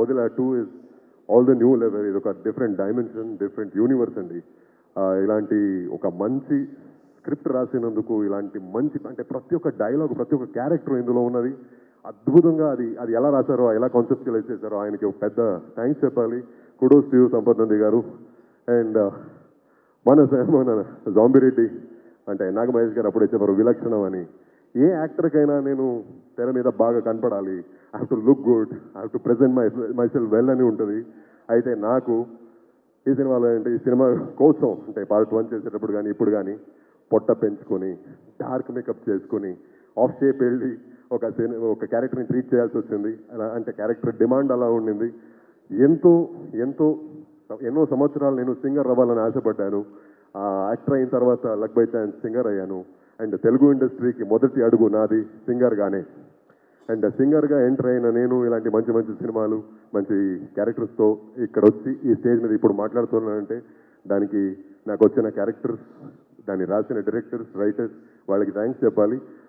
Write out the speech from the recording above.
Odila 2 is all the new level. ఇది ఒక different dimension, different universe అండి. ఇలాంటి ఒక మంచి స్క్రిప్ట్ రాసినందుకు, ఇలాంటి మంచి అంటే ప్రతి ఒక్క డైలాగ్, ప్రతి ఒక్క క్యారెక్టర్ ఇందులో ఉన్నది అద్భుతంగా. అది ఎలా రాశారో, ఎలా కాన్సెప్చువలైజ్ చేశారో ఆయనకి ఒక పెద్ద థ్యాంక్స్ చెప్పాలి. కుడోస్ టు సంపత్ నంది గారు. అండ్ మన జాంబిరెడ్డి అంటే నాగమహేష్ గారు అప్పుడే చెప్పారు విలక్షణం అని. ఏ యాక్టర్కైనా నేను తెర మీద బాగా కనపడాలి, I have to look good, I have to present my self well అని ఉంటుంది. అయితే నాకు ఈ సినిమాలో అంటే ఈ సినిమా కోసం అంటే పార్ట్ 1 చేసేటప్పుడు కానీ ఇప్పుడు కానీ పొట్ట పెంచుకొని డార్క్ మేకప్ చేసుకొని ఆఫ్ షేప్ వెళ్ళి ఒక క్యారెక్టర్ని ట్రీట్ చేయాల్సి వచ్చింది. అలా అంటే క్యారెక్టర్ డిమాండ్ అలా ఉండింది. ఎన్నో సంవత్సరాలు నేను సింగర్ అవ్వాలని ఆశపడ్డాను. యాక్టర్ అయిన తర్వాత లక్ బై ఛాన్స్ సింగర్ అయ్యాను. అండ్ తెలుగు ఇండస్ట్రీకి మొదటి అడుగు నాది సింగర్గానే. అండ్ సింగర్గా ఎంటర్ అయిన నేను ఇలాంటి మంచి మంచి సినిమాలు, మంచి క్యారెక్టర్స్తో ఇక్కడ వచ్చి ఈ స్టేజ్ మీద ఇప్పుడు మాట్లాడుతున్నానంటే దానికి నాకు వచ్చిన క్యారెక్టర్స్, దాన్ని రాసిన డైరెక్టర్స్, రైటర్స్ వాళ్ళకి థ్యాంక్స్ చెప్పాలి.